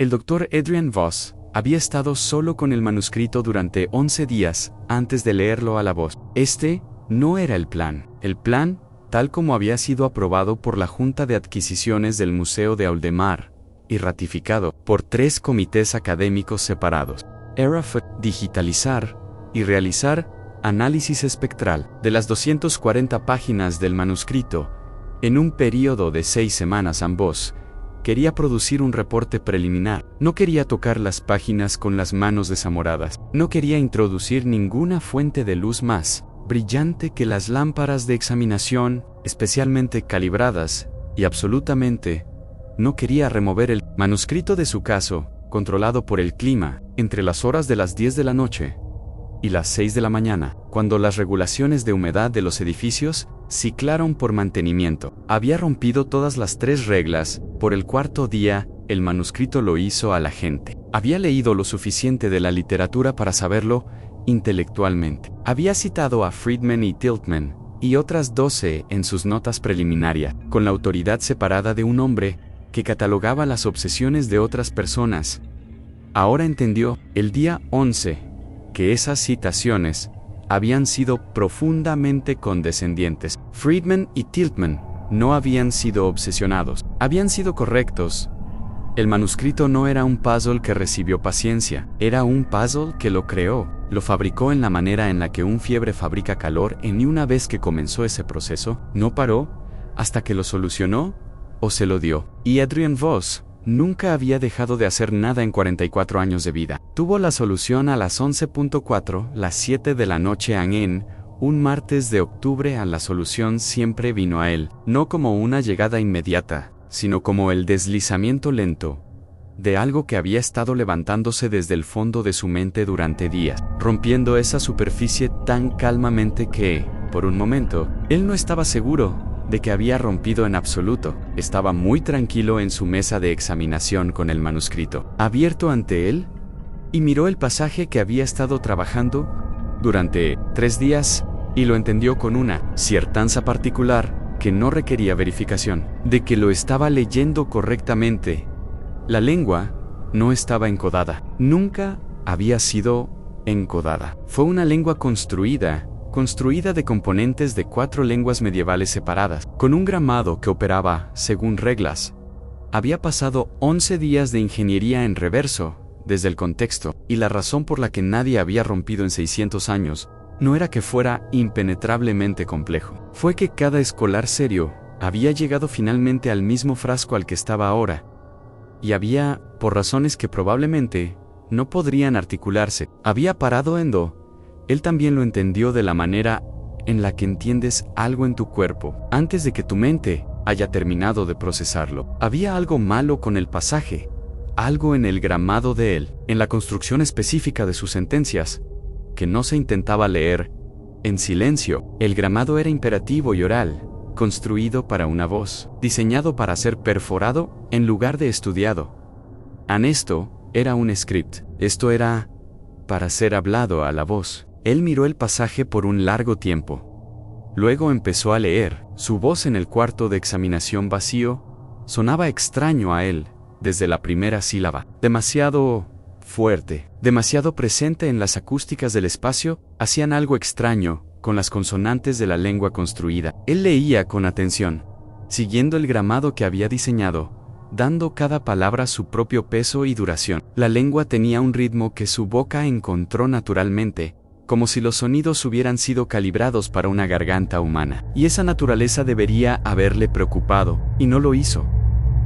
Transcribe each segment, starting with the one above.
El doctor Adrian Voss había estado solo con el manuscrito durante 11 días antes de leerlo a la voz. Este no era el plan. El plan, tal como había sido aprobado por la Junta de Adquisiciones del Museo de Auldemar y ratificado por 3 comités académicos separados, era digitalizar y realizar análisis espectral de las 240 páginas del manuscrito en un período de 6 semanas. Ambos quería producir un reporte preliminar. No quería tocar las páginas con las manos desamoradas. No quería introducir ninguna fuente de luz más brillante que las lámparas de examinación, especialmente calibradas, y absolutamente no quería remover el manuscrito de su caso, controlado por el clima, entre las horas de las 10 de la noche y las 6 de la mañana, cuando las regulaciones de humedad de los edificios ciclaron por mantenimiento. Había rompido todas las 3 reglas. Por el 4º día, el manuscrito lo hizo a la gente. Había leído lo suficiente de la literatura para saberlo intelectualmente. Había citado a Friedman y Tiltman y otras 12 en sus notas preliminarias, con la autoridad separada de un hombre que catalogaba las obsesiones de otras personas. Ahora entendió, el día 11, que esas citaciones habían sido profundamente condescendientes. Friedman y Tiltman no habían sido obsesionados, habían sido correctos. El manuscrito no era un puzzle que recibió paciencia, era un puzzle que lo creó, lo fabricó en la manera en la que un fiebre fabrica calor, y una vez que comenzó ese proceso, no paró hasta que lo solucionó o se lo dio. Y Adrian Voss nunca había dejado de hacer nada en 44 años de vida. Tuvo la solución a las 11:04, las 7 de la noche en un martes de octubre. La solución siempre vino a él, no como una llegada inmediata, sino como el deslizamiento lento de algo que había estado levantándose desde el fondo de su mente durante días, rompiendo esa superficie tan calmamente que, por un momento, él no estaba seguro de que había rompido en absoluto. Estaba muy tranquilo en su mesa de examinación con el manuscrito abierto ante él, y miró el pasaje que había estado trabajando durante 3 días, y lo entendió con una ciertanza particular que no requería verificación, de que lo estaba leyendo correctamente. La lengua no estaba encodada. Nunca había sido encodada. Fue una lengua construida de componentes de 4 lenguas medievales separadas, con un gramado que operaba según reglas. Había pasado 11 días de ingeniería en reverso, desde el contexto, y la razón por la que nadie había rompido en 600 años no era que fuera impenetrablemente complejo. Fue que cada escolar serio había llegado finalmente al mismo frasco al que estaba ahora, y había, por razones que probablemente no podrían articularse, había parado Él también lo entendió de la manera en la que entiendes algo en tu cuerpo, antes de que tu mente haya terminado de procesarlo. Había algo malo con el pasaje, algo en el gramado de él, en la construcción específica de sus sentencias, que no se intentaba leer en silencio. El gramado era imperativo y oral, construido para una voz, diseñado para ser perforado en lugar de estudiado. Esto era un script. Esto era para ser hablado a la voz. Él miró el pasaje por un largo tiempo. Luego empezó a leer. Su voz en el cuarto de examinación vacío sonaba extraño a él desde la primera sílaba. Demasiado fuerte, demasiado presente en las acústicas del espacio, hacían algo extraño con las consonantes de la lengua construida. Él leía con atención, siguiendo el gramado que había diseñado, dando cada palabra su propio peso y duración. La lengua tenía un ritmo que su boca encontró naturalmente, como si los sonidos hubieran sido calibrados para una garganta humana. Y esa naturaleza debería haberle preocupado, y no lo hizo.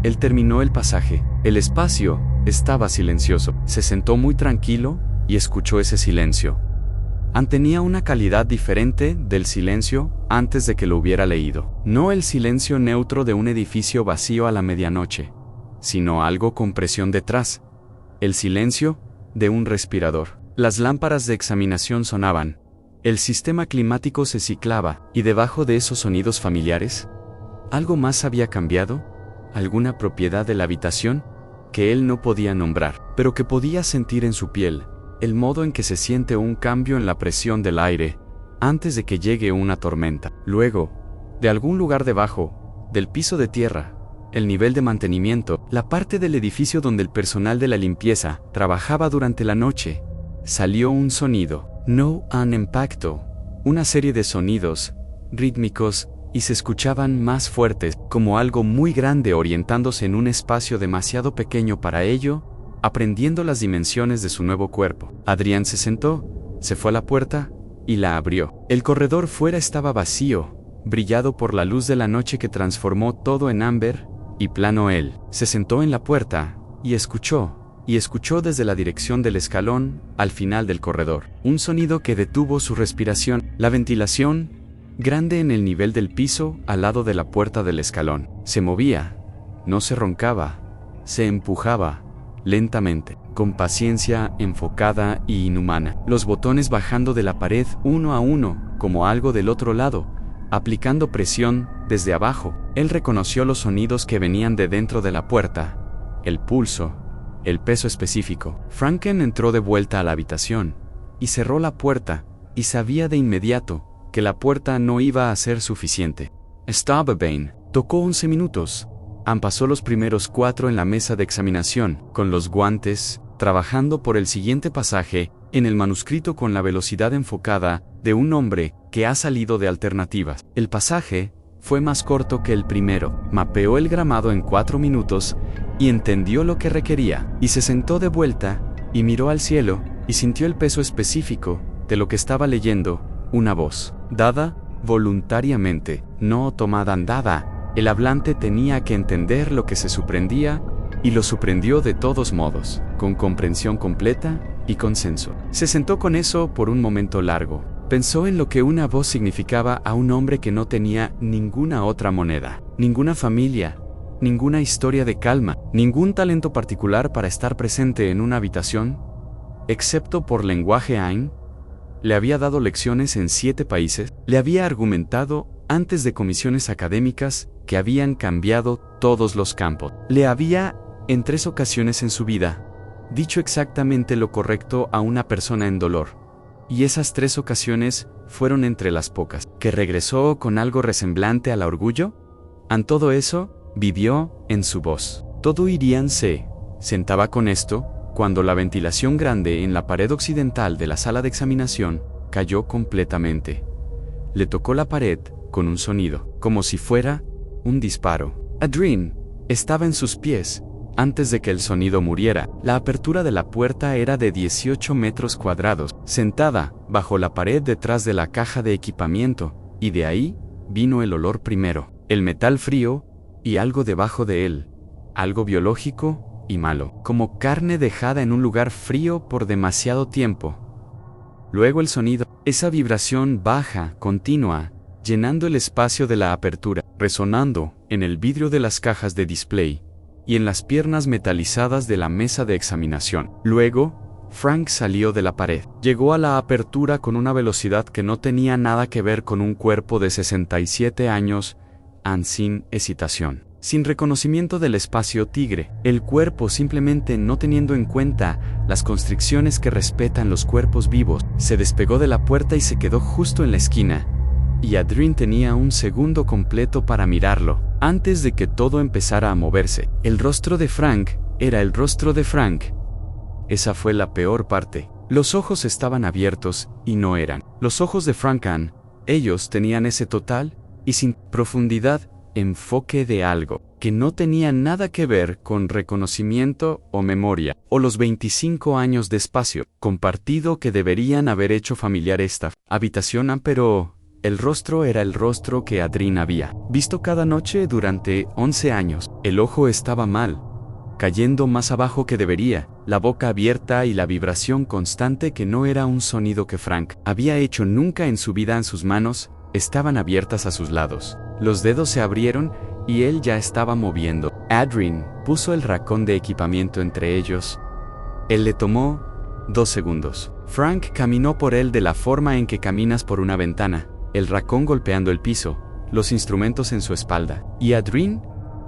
Él terminó el pasaje. El espacio estaba silencioso. Se sentó muy tranquilo y escuchó ese silencio. Tenía una calidad diferente del silencio antes de que lo hubiera leído. No el silencio neutro de un edificio vacío a la medianoche, sino algo con presión detrás. El silencio de un respirador. Las lámparas de examinación sonaban. El sistema climático se ciclaba, y debajo de esos sonidos familiares, ¿algo más había cambiado? ¿Alguna propiedad de la habitación? Que él no podía nombrar, pero que podía sentir en su piel, el modo en que se siente un cambio en la presión del aire, antes de que llegue una tormenta. Luego, de algún lugar debajo del piso de tierra, el nivel de mantenimiento, la parte del edificio donde el personal de la limpieza trabajaba durante la noche. Salió un sonido, no un impacto, una serie de sonidos rítmicos y se escuchaban más fuertes, como algo muy grande orientándose en un espacio demasiado pequeño para ello, aprendiendo las dimensiones de su nuevo cuerpo. Adrián se sentó, se fue a la puerta y la abrió. El corredor fuera estaba vacío, brillado por la luz de la noche que transformó todo en ámbar y plano. Él se sentó en la puerta y escuchó desde la dirección del escalón al final del corredor, un sonido que detuvo su respiración. La ventilación, grande en el nivel del piso al lado de la puerta del escalón, se movía, no se roncaba, se empujaba lentamente, con paciencia enfocada y inhumana. Los botones bajando de la pared uno a uno, como algo del otro lado, aplicando presión desde abajo. Él reconoció los sonidos que venían de dentro de la puerta, el pulso, el peso específico. Franken entró de vuelta a la habitación y cerró la puerta, y sabía de inmediato que la puerta no iba a ser suficiente. Estaba bien. Tocó 11 minutos. Pasó los primeros 4 en la mesa de examinación, con los guantes, trabajando por el siguiente pasaje, en el manuscrito con la velocidad enfocada de un hombre que ha salido de alternativas. El pasaje fue más corto que el primero. Mapeó el gramado en 4 minutos y entendió lo que requería, y se sentó de vuelta y miró al cielo y sintió el peso específico de lo que estaba leyendo, una voz, dada voluntariamente, no tomada andada. El hablante tenía que entender lo que se suprendía, y lo suprendió de todos modos, con comprensión completa y consenso. Se sentó con eso por un momento largo. Pensó en lo que una voz significaba a un hombre que no tenía ninguna otra moneda, ninguna familia, ninguna historia de calma, ningún talento particular para estar presente en una habitación, excepto por lenguaje Ain. Le había dado lecciones en 7 países, le había argumentado antes de comisiones académicas que habían cambiado todos los campos. Le había, en 3 ocasiones en su vida, dicho exactamente lo correcto a una persona en dolor. Y esas 3 ocasiones fueron entre las pocas que regresó con algo resemblante al orgullo. En todo eso, vivió en su voz. Todo Irian se sentaba con esto, cuando la ventilación grande en la pared occidental de la sala de examinación cayó completamente. Le tocó la pared con un sonido, como si fuera un disparo. Adrián estaba en sus pies antes de que el sonido muriera. La apertura de la puerta era de 18 metros cuadrados, sentada bajo la pared detrás de la caja de equipamiento, y de ahí vino el olor primero, el metal frío, y algo debajo de él, algo biológico y malo, como carne dejada en un lugar frío por demasiado tiempo. Luego el sonido, esa vibración baja, continua, llenando el espacio de la apertura, resonando en el vidrio de las cajas de display y en las piernas metalizadas de la mesa de examinación. Luego, Frank salió de la pared. Llegó a la apertura con una velocidad que no tenía nada que ver con un cuerpo de 67 años, sin hesitación, sin reconocimiento del espacio tigre, el cuerpo simplemente no teniendo en cuenta las constricciones que respetan los cuerpos vivos. Se despegó de la puerta y se quedó justo en la esquina, y Adrián tenía un segundo completo para mirarlo, antes de que todo empezara a moverse. El rostro de Frank era el rostro de Frank. Esa fue la peor parte. Los ojos estaban abiertos, y no eran los ojos de Franken. Ellos tenían ese total y sin profundidad enfoque de algo que no tenía nada que ver con reconocimiento o memoria, o los 25 años de espacio compartido que deberían haber hecho familiar esta habitación, pero el rostro era el rostro que Adrián había visto cada noche durante 11 años. El ojo estaba mal, cayendo más abajo que debería, la boca abierta y la vibración constante que no era un sonido que Frank había hecho nunca en su vida. En sus manos estaban abiertas a sus lados. Los dedos se abrieron y él ya estaba moviendo. Adrián puso el racón de equipamiento entre ellos. Él le tomó 2 segundos. Frank caminó por él de la forma en que caminas por una ventana, el racón golpeando el piso, los instrumentos en su espalda. Y Adrián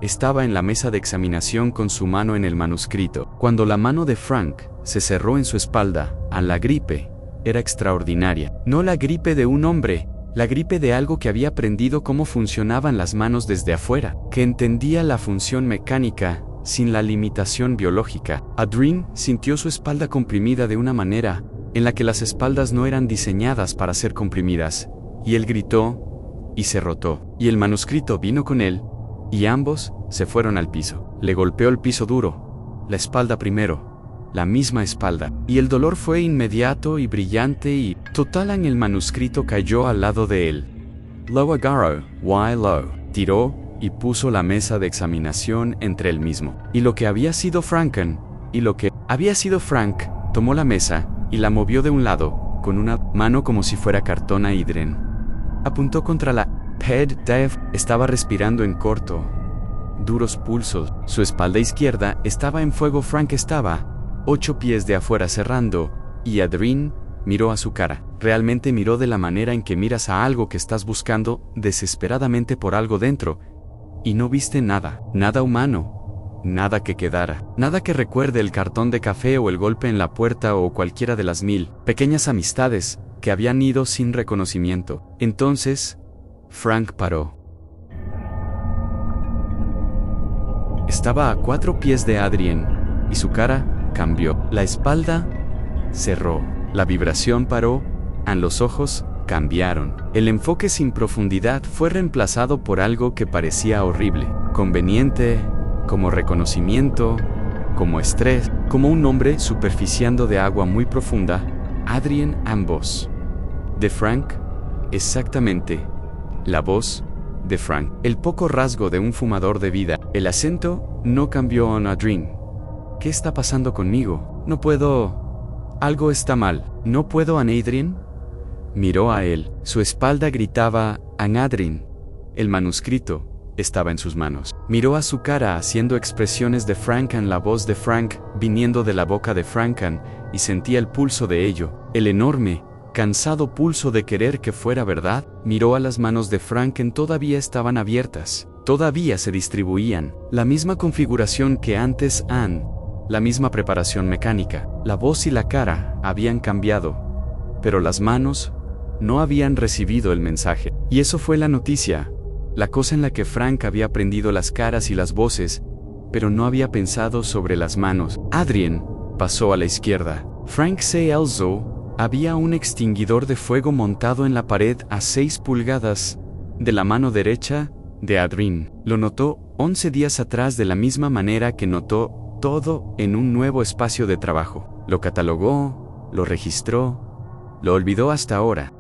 estaba en la mesa de examinación con su mano en el manuscrito. Cuando la mano de Frank se cerró en su espalda, la gripe era extraordinaria. No la gripe de un hombre, La gripe de algo que había aprendido cómo funcionaban las manos desde afuera, que entendía la función mecánica sin la limitación biológica. Adrien sintió su espalda comprimida de una manera en la que las espaldas no eran diseñadas para ser comprimidas, y él gritó y se rotó, y el manuscrito vino con él, y ambos se fueron al piso. Le golpeó el piso duro, la espalda primero, la misma espalda, y el dolor fue inmediato y brillante y total. En el manuscrito cayó al lado de él. Lo agarró, lo tiró y puso la mesa de examinación entre él mismo y lo que había sido Franken, y lo que había sido Frank. Tomó la mesa y la movió de un lado, con una mano como si fuera cartón a Adrien. Apuntó contra la pared. Dave estaba respirando en corto, duros pulsos. Su espalda izquierda estaba en fuego. Frank estaba 8 pies de afuera cerrando, y Adrien miró a su cara. Realmente miró de la manera en que miras a algo que estás buscando desesperadamente por algo dentro, y no viste nada, nada humano, nada que quedara, nada que recuerde el cartón de café o el golpe en la puerta o cualquiera de las 1000 pequeñas amistades que habían ido sin reconocimiento. Entonces, Frank paró. Estaba a 4 pies de Adrien, y su cara cambió. La espalda cerró, la vibración paró, y los ojos cambiaron. El enfoque sin profundidad fue reemplazado por algo que parecía horrible, conveniente, como reconocimiento, como estrés, como un hombre superficiando de agua muy profunda. Adrien, ambos. De Frank, exactamente. La voz de Frank. El poco rasgo de un fumador de vida. El acento no cambió en Adrien. ¿Qué está pasando conmigo? No puedo. Algo está mal. ¿No puedo? Adrien miró a él. Su espalda gritaba a Adrien. El manuscrito estaba en sus manos. Miró a su cara haciendo expresiones de Franken, la voz de Frank viniendo de la boca de Franken, y sentía el pulso de ello, el enorme, cansado pulso de querer que fuera verdad. Miró a las manos de Franken. Todavía estaban abiertas, todavía se distribuían, la misma configuración que antes, la misma preparación mecánica. La voz y la cara habían cambiado, pero las manos no habían recibido el mensaje. Y eso fue la noticia, la cosa en la que Frank había aprendido las caras y las voces, pero no había pensado sobre las manos. Adrien pasó a la izquierda. Frank se alzó. Había un extinguidor de fuego montado en la pared a 6 pulgadas de la mano derecha de Adrien. Lo notó 11 días atrás de la misma manera que notó todo en un nuevo espacio de trabajo. Lo catalogó, lo registró, lo olvidó hasta ahora.